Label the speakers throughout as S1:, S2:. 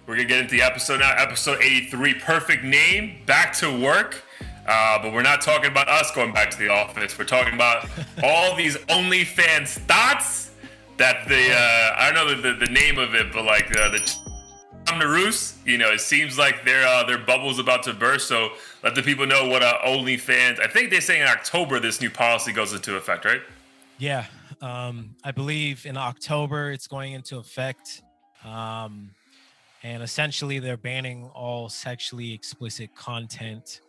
S1: We're going to get into the episode now. Episode 83, perfect name, back to work. But we're not talking about us going back to the office. We're talking about all these OnlyFans thoughts that I don't know the name of it, but like the Naroos, it seems like their bubble's about to burst. So let the people know what OnlyFans. I think they're saying in October this new policy goes into effect, right?
S2: Yeah, I believe in October it's going into effect, and essentially they're banning all sexually explicit content.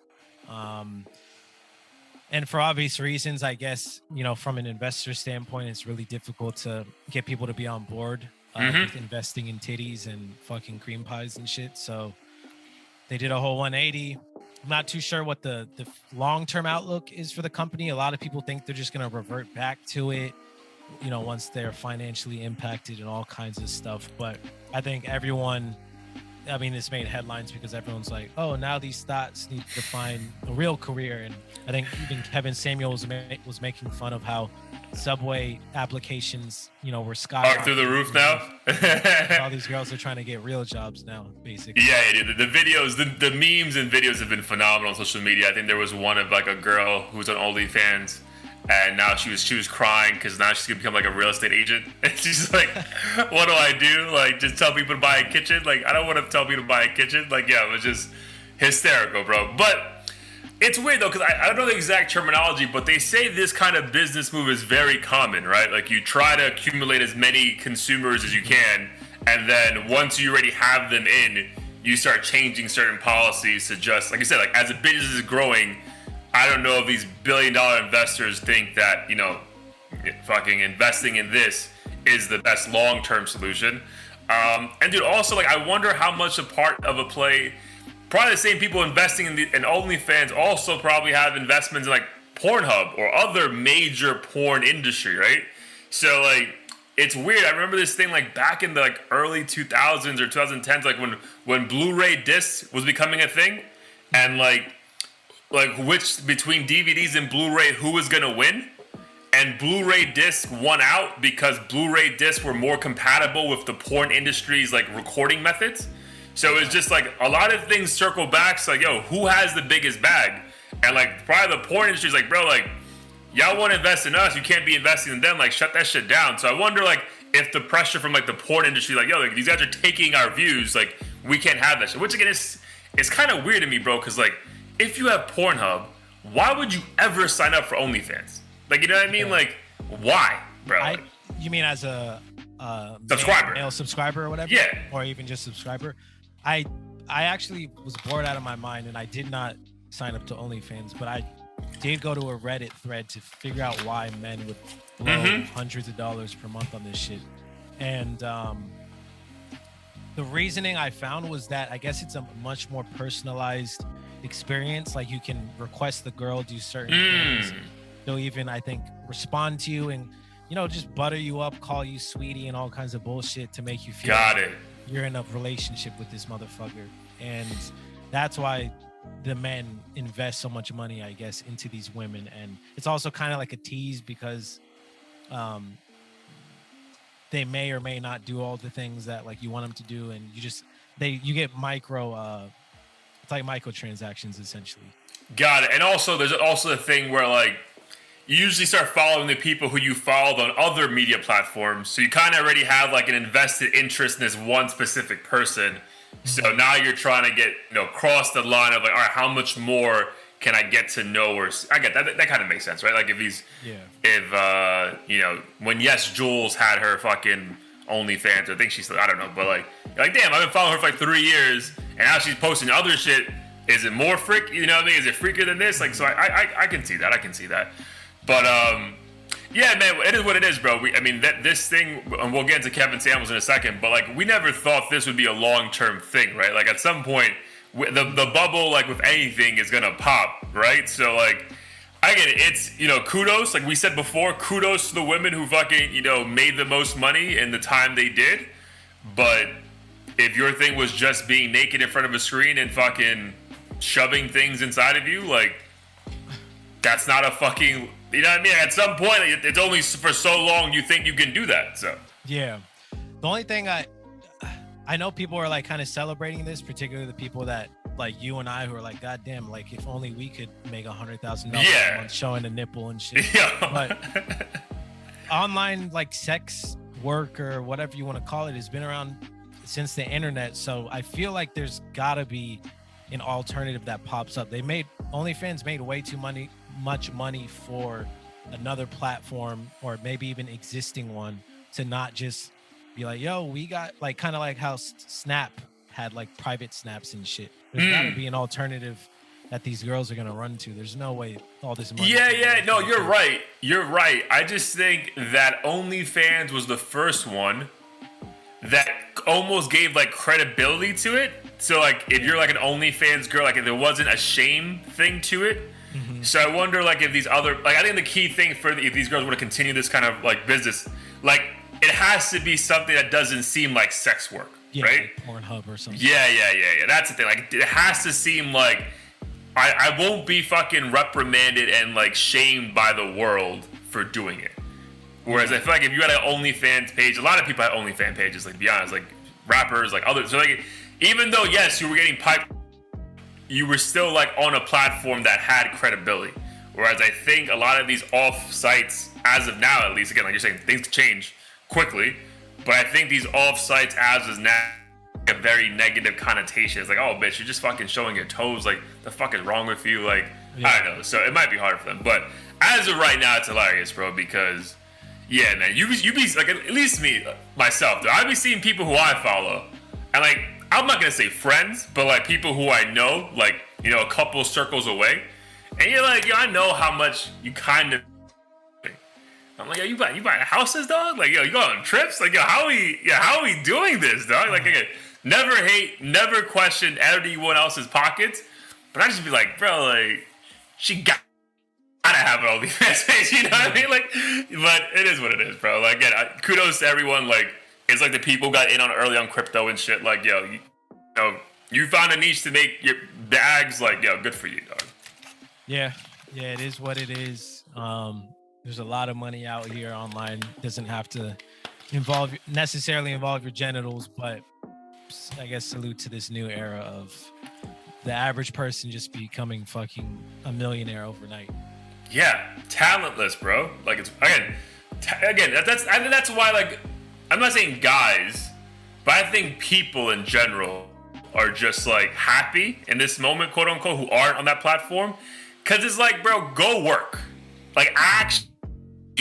S2: And for obvious reasons, I guess, from an investor standpoint, it's really difficult to get people to be on board with investing in titties and fucking cream pies and shit. So they did a whole 180. I'm not too sure what the long-term outlook is for the company. A lot of people think they're just going to revert back to it, once they're financially impacted and all kinds of stuff. But I think it's made headlines because everyone's like, oh, now these thoughts need to find a real career. And I think even Kevin Samuel was making fun of how Subway applications, were skyrocketing
S1: through the roof now.
S2: All these girls are trying to get real jobs now, basically.
S1: Yeah, the videos, the memes and videos have been phenomenal on social media. I think there was one of like a girl who was on OnlyFans, and now she was crying because now she's gonna become like a real estate agent. And she's like, what do I do? Like, just tell people to buy a kitchen? Like, I don't want to tell people to buy a kitchen. Like, yeah, it was just hysterical, bro. But it's weird though, because I don't know the exact terminology, but they say this kind of business move is very common, right? Like, you try to accumulate as many consumers as you can, and then once you already have them in, you start changing certain policies to just, like you said, like as a business is growing, I don't know if these billion-dollar investors think that, fucking investing in this is the best long-term solution. And dude, also, like, I wonder how much a part of a play, probably the same people investing in OnlyFans also probably have investments in like Pornhub or other major porn industry, right? So like, it's weird. I remember this thing like back in the like early 2000s or 2010s, like when Blu-ray discs was becoming a thing, and like which between DVDs and Blu-ray, who was gonna win? And Blu-ray discs won out because Blu-ray discs were more compatible with the porn industry's like recording methods. So it's just like a lot of things circle back. So like, yo, who has the biggest bag? And like probably the porn industry's like, bro, like y'all want to invest in us, you can't be investing in them. Like, shut that shit down. So I wonder like if the pressure from like the porn industry, like, yo, like these guys are taking our views, like we can't have that shit. Which again, it's kind of weird to me, bro, because like, if you have Pornhub, why would you ever sign up for OnlyFans? Like, you know what I mean? Yeah. Like, why, bro?
S2: You mean as a
S1: subscriber,
S2: male subscriber or whatever?
S1: Yeah.
S2: Or even just subscriber? I actually was bored out of my mind and I did not sign up to OnlyFans, but I did go to a Reddit thread to figure out why men would blow hundreds of dollars per month on this shit. And the reasoning I found was that I guess it's a much more personalized experience. Like, you can request the girl do certain things. They'll even, I think, respond to you and, just butter you up, call you sweetie and all kinds of bullshit to make you feel you're in a relationship with this motherfucker. And that's why the men invest so much money, I guess, into these women. And it's also kind of like a tease because they may or may not do all the things that like you want them to do. And you get it's like microtransactions essentially.
S1: Got it. And also, there's also the thing where like you usually start following the people who you followed on other media platforms, so you kind of already have like an invested interest in this one specific person. So now you're trying to get cross the line of like, all right, how much more can I get to know? Or I get that. That kind of makes sense, right? Like when Jules had her fucking OnlyFans, I think she's, I don't know, but like damn, I've been following her for like 3 years, and now she's posting other shit. Is it more freak? You know what I mean? Is it freakier than this? Like, so I can see that. I can see that. But yeah, man, it is what it is, bro. This thing, and we'll get into Kevin Samuels in a second, but like, we never thought this would be a long-term thing, right? Like, at some point, the bubble, like with anything, is gonna pop, right? So like, I get it. It's kudos, like we said before, kudos to the women who fucking made the most money in the time they did. But if your thing was just being naked in front of a screen and fucking shoving things inside of you, like, that's not a fucking, you know what I mean? At some point, it's only for so long you think you can do that. So
S2: yeah, the only thing I know people are like kind of celebrating this, particularly the people that like you and I who are like, God damn, like if only we could make $100,000 a month showing a nipple and shit.
S1: Yeah.
S2: But online like sex work or whatever you want to call it has been around since the internet. So I feel like there's gotta be an alternative that pops up. OnlyFans made way too much money for another platform or maybe even existing one to not just be like, yo, we got like kind of like how Snap had like private snaps and shit. There's got to be an alternative that these girls are going to run to. There's no way all this money.
S1: Yeah. No, you're right. You're right. I just think that OnlyFans was the first one that almost gave like credibility to it. So like if you're like an OnlyFans girl, like if there wasn't a shame thing to it. So I wonder like if these other, like I think the key thing for if these girls want to continue this kind of like business, like it has to be something that doesn't seem like sex work, right?
S2: Like Pornhub or something.
S1: Yeah. That's the thing. Like it has to seem like I won't be fucking reprimanded and like shamed by the world for doing it. Whereas I feel like if you had an OnlyFans page, a lot of people have OnlyFans pages, like to be honest, like rappers, like others. So like even though yes, you were getting piped, you were still like on a platform that had credibility. Whereas I think a lot of these off sites, as of now at least, again, like you're saying, things change quickly, but I think these off sites as is now a very negative connotation. It's like, oh bitch, you're just fucking showing your toes, like the fuck is wrong with you? Like, yeah. I don't know. So it might be hard for them. But as of right now, it's hilarious, bro, because yeah, man, you be like, at least me, myself, though, I be seeing people who I follow, and like, I'm not gonna say friends, but like people who I know, like, you know, a couple circles away, and you're like, yo, I know how much you kind of. I'm like, yo, you buying houses, dog? Like, yo, you go on trips? Like, yo, how are we doing this, dog? Like, again, never hate, never question anyone else's pockets, but I just be like, bro, like, she gotta have all these messages, you know what I mean? Like, but it is what it is, bro. Like, again, kudos to everyone. Like, it's like the people got in on early on crypto and shit. Like, yo, you found a niche to make your bags. Like, yo, good for you, dog.
S2: Yeah, it is what it is. There's a lot of money out here online. Doesn't have to necessarily involve your genitals, but I guess salute to this new era of the average person just becoming fucking a millionaire overnight.
S1: Yeah, talentless, bro. Like it's again. That's why, like, I'm not saying guys, but I think people in general are just like happy in this moment, quote unquote, who aren't on that platform, because it's like, bro, go work, like actually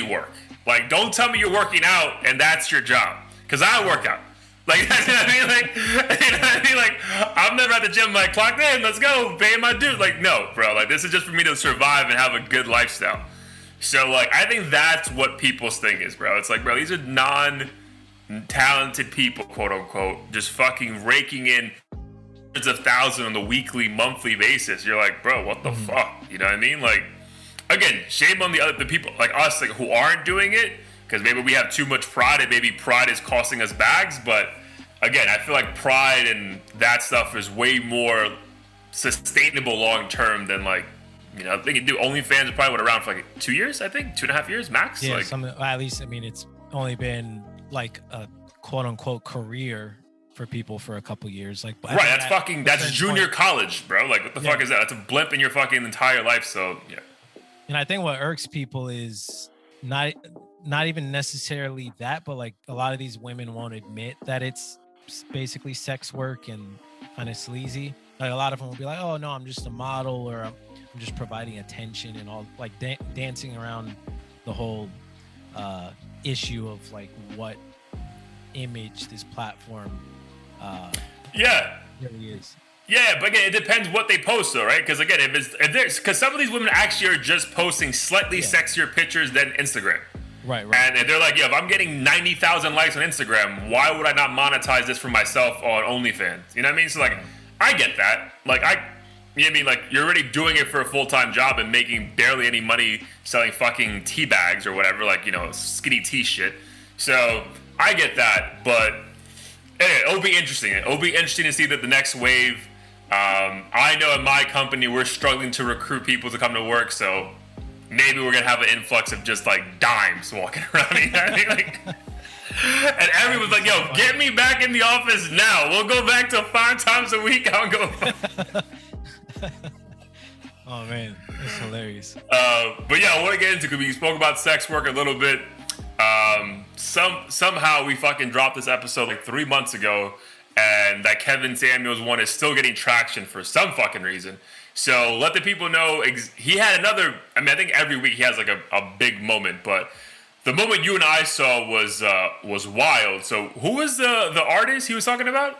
S1: work. Like, don't tell me you're working out and that's your job, because I work out. Like, that's what I mean. Like, you know what I mean? Like, I'm never at the gym. Like, clocked in. Let's go, paying my dues. Like, no, bro. Like, this is just for me to survive and have a good lifestyle. So, like, I think that's what people's thing is, bro. It's like, bro, these are non-talented people, quote unquote, just fucking raking in hundreds of thousands on the weekly, monthly basis. You're like, bro, what the fuck? You know what I mean? Like, again, shame on the people like us, like who aren't doing it. Because maybe we have too much pride and maybe pride is costing us bags. But again, I feel like pride and that stuff is way more sustainable long term than like, you know, I think you do OnlyFans probably went around for like 2 years, I think, 2.5 years max.
S2: Yeah,
S1: like,
S2: at least, I mean, it's only been like a quote unquote career for people for a couple years. Like,
S1: right, that's junior college, bro. Like, what the fuck is that? That's a blimp in your fucking entire life. So, yeah.
S2: And I think what irks people is not even necessarily that, but like a lot of these women won't admit that it's basically sex work and kind of sleazy. Like a lot of them will be like, oh no, I'm just a model, or I'm just providing attention, and all like dancing around the whole issue of like what image this platform really is.
S1: Yeah, but again, it depends what they post, though, right? Because again, because some of these women actually are just posting slightly sexier pictures than Instagram.
S2: Right.
S1: And they're like, yo, if I'm getting 90,000 likes on Instagram, why would I not monetize this for myself on OnlyFans? You know what I mean? So like, I get that. Like, you know what I mean? Like, you're already doing it for a full-time job and making barely any money selling fucking tea bags or whatever, like, you know, skinny tea shit. So I get that, but it'll be interesting. It'll be interesting to see that the next wave. I know in my company we're struggling to recruit people to come to work, so maybe we're gonna have an influx of just like dimes walking around. You know what I mean? Like, And everyone's like, yo, get me back in the office now. We'll go back to 5 times a week. I don't go.
S2: Oh man, it's hilarious.
S1: But yeah, I want to get into, because we spoke about sex work a little bit. Somehow we fucking dropped this episode like 3 months ago, and that Kevin Samuels one is still getting traction for some fucking reason. So let the people know. He had another. I mean, I think every week he has like a big moment, but the moment you and I saw was wild. So who was the artist he was talking about?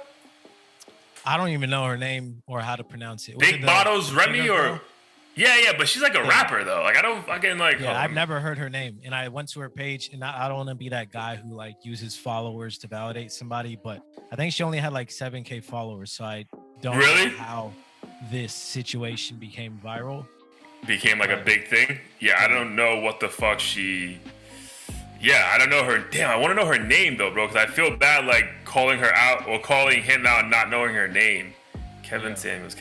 S2: I don't even know her name or how to pronounce it.
S1: Big Bottles Remy or. Yeah, but she's like a rapper though. Like I don't fucking like.
S2: Yeah, I've never heard her name, and I went to her page, and I don't want to be that guy who like uses followers to validate somebody, but I think she only had like 7K followers, so I don't know how this situation became viral.
S1: Became like a big thing. Yeah, I don't know what the fuck she. Yeah, I don't know her. Damn, I want to know her name though, bro, because I feel bad like calling her out or calling him out and not knowing her name. Kevin Samuels.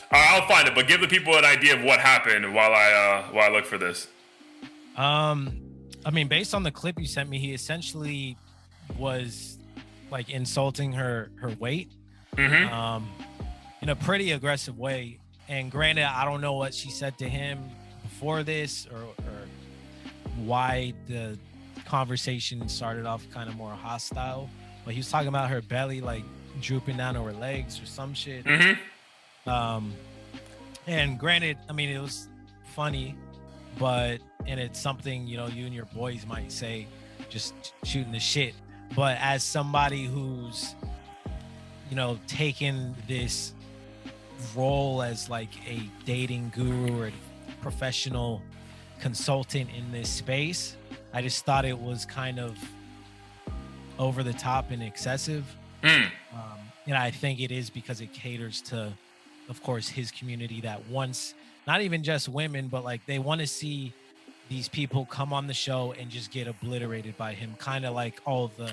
S1: All right, I'll find it, but give the people an idea of what happened while I look for this.
S2: I mean, based on the clip you sent me, he essentially was like insulting her weight, in a pretty aggressive way. And granted, I don't know what she said to him before this or why the conversation started off kind of more hostile, but he was talking about her belly like drooping down over her legs or some shit. And granted, I mean, it was funny, and it's something, you and your boys might say, just shooting the shit. But as somebody who's, taken this role as like a dating guru or a professional consultant in this space, I just thought it was kind of over the top and excessive. And I think it is because it caters to, of course, his community that wants not even just women, but like they want to see these people come on the show and just get obliterated by him, kind of like all the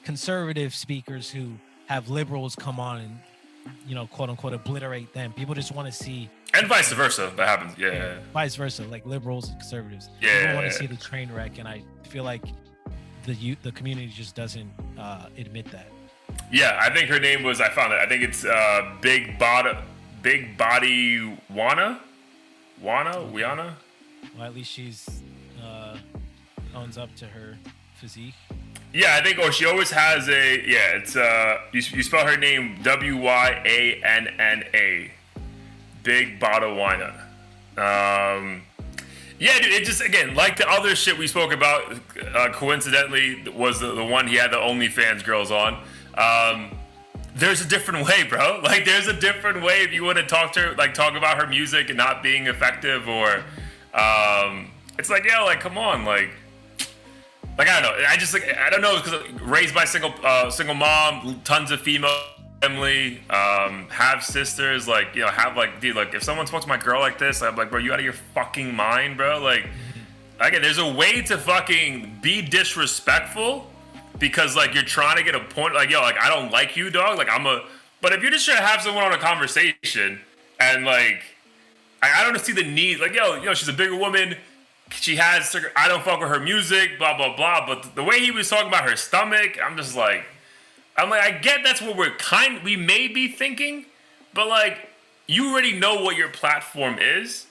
S2: conservative speakers who have liberals come on and, quote unquote, obliterate them. People just want to see,
S1: and vice versa. That happens. Yeah.
S2: Vice versa, like liberals and conservatives.
S1: Yeah.
S2: People want to see the train wreck, and I feel like the community just doesn't admit that.
S1: Yeah, I think her name was. I found it. I think it's Big Body Wana. Wiana.
S2: Well, at least she's owns up to her physique.
S1: Yeah, I think. Or she always has a. Yeah, it's you spell her name Wyanna. Big Bottle Wina. Yeah, dude. It just, again, like the other shit we spoke about. Coincidentally, was the one he had the OnlyFans girls on. There's a different way, bro. Like, there's a different way if you want to talk to her, like, talk about her music and not being effective, or, it's like, yo, like, come on, like, I don't know. I don't know, because raised by single mom, tons of female family, have sisters, like, have, like, dude, like, if someone spoke to my girl like this, I'm like, bro, you out of your fucking mind, bro? Like, again, there's a way to fucking be disrespectful, because, like, you're trying to get a point, like, yo, like, I don't like you, dog. Like, but if you're just trying to have someone on a conversation, and, like, I don't see the need, like, yo, she's a bigger woman. I don't fuck with her music, blah, blah, blah. But the way he was talking about her stomach, I'm like, I get that's what we may be thinking, but, like, you already know what your platform is.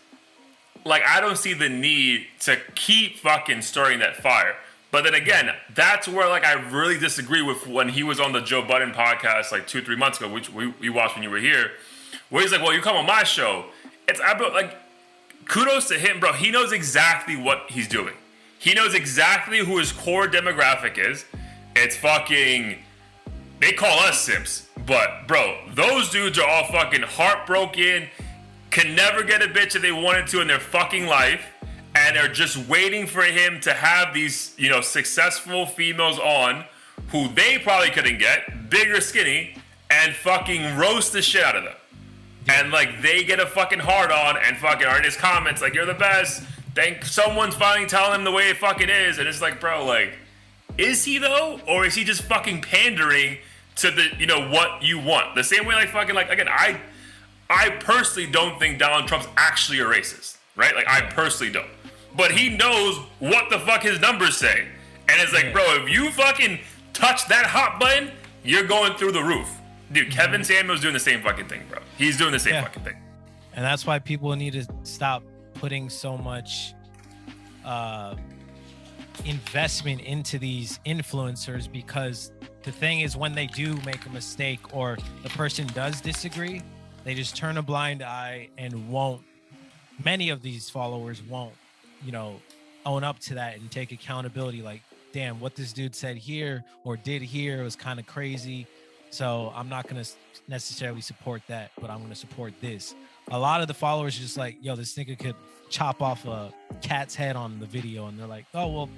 S1: Like, I don't see the need to keep fucking stirring that fire. But then again, that's where, like, I really disagree with when he was on the Joe Budden podcast like 2-3 months ago, which we watched when you were here, where he's like, well, you come on my show. Like, kudos to him, bro. He knows exactly what he's doing. He knows exactly who his core demographic is. It's fucking, they call us simps. But, bro, those dudes are all fucking heartbroken, can never get a bitch if they wanted to in their fucking life, and are just waiting for him to have these, successful females on who they probably couldn't get, big or skinny, and fucking roast the shit out of them. And, like, they get a fucking hard on and fucking are in his comments like, you're the best. Someone's finally telling him the way it fucking is. And it's like, bro, like, is he though? Or is he just fucking pandering to the, what you want? The same way, like, fucking, like, again, I personally don't think Donald Trump's actually a racist, right? Like, I personally don't. But he knows what the fuck his numbers say. And it's like, bro, if you fucking touch that hot button, you're going through the roof. Dude, Kevin Samuels doing the same fucking thing, bro. He's doing the same fucking thing.
S2: And that's why people need to stop putting so much investment into these influencers, because the thing is, when they do make a mistake or the person does disagree, they just turn a blind eye and many of these followers won't, own up to that and take accountability. Like, damn, what this dude said here or did here was kind of crazy. So I'm not going to necessarily support that, but I'm going to support this. A lot of the followers are just like, yo, this nigga could chop off a cat's head on the video. And they're like, oh,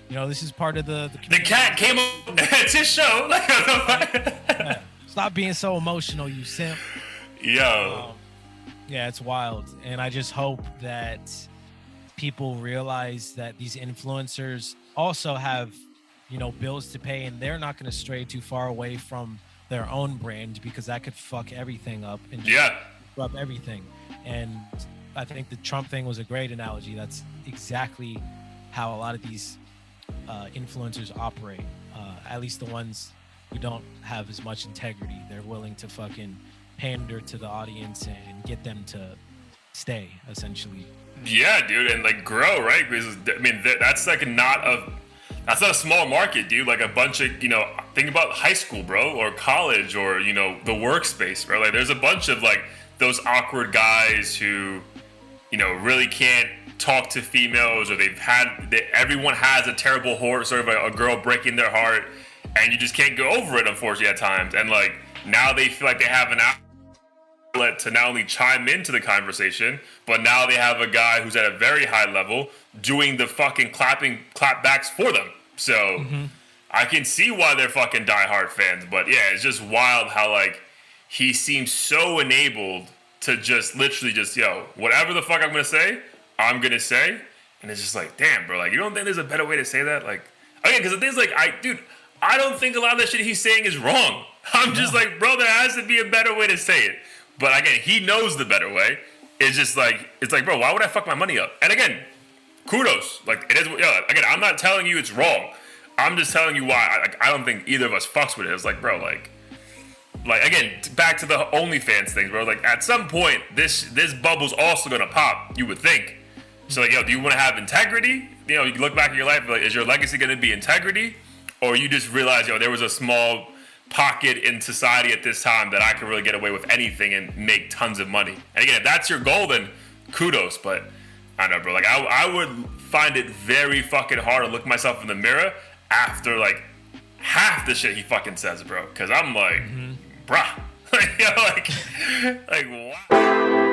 S2: well, this is part of the
S1: cat came up. It's his show.
S2: Stop being so emotional, you simp.
S1: Yo.
S2: Yeah, it's wild. And I just hope that people realize that these influencers also have, bills to pay, and they're not going to stray too far away from their own brand, because that could fuck everything up and up everything. And I think the Trump thing was a great analogy. That's exactly how a lot of these influencers operate. At least the ones who don't have as much integrity. They're willing to fucking pander to the audience and get them to stay, essentially.
S1: Yeah, dude, and like grow, right? Because I mean, that's like not a small market, dude. Like a bunch of, think about high school, bro, or college, or the workspace, bro. Like there's a bunch of like those awkward guys who, really can't talk to females, or everyone has a terrible horror story of a girl breaking their heart, and you just can't go over it, unfortunately, at times. And like now they feel like they have an outlet to not only chime into the conversation, but now they have a guy who's at a very high level doing the fucking clapbacks for them. So I can see why they're fucking diehard fans. But yeah, it's just wild how like he seems so enabled to just literally just, whatever the fuck I'm gonna say, I'm gonna say. And it's just like, damn, bro, like you don't think there's a better way to say that? Like, again, because the thing's like, I don't think a lot of that shit he's saying is wrong. I'm just like, bro, there has to be a better way to say it. But again, he knows the better way. It's just like, bro, why would I fuck my money up? And again, kudos. Like, it is, again, I'm not telling you it's wrong. I'm just telling you why I don't think either of us fucks with it. It's like, bro, like again, back to the OnlyFans thing, bro. Like, at some point, this bubble's also gonna pop, you would think. So, like, do you want to have integrity? You look back at your life, like, is your legacy gonna be integrity? Or you just realize, there was a small pocket in society at this time that I could really get away with anything and make tons of money. And again, if that's your goal, then kudos. But I don't know, bro. Like I would find it very fucking hard to look myself in the mirror after like half the shit he fucking says, bro. Because I'm like, bruh, like wow.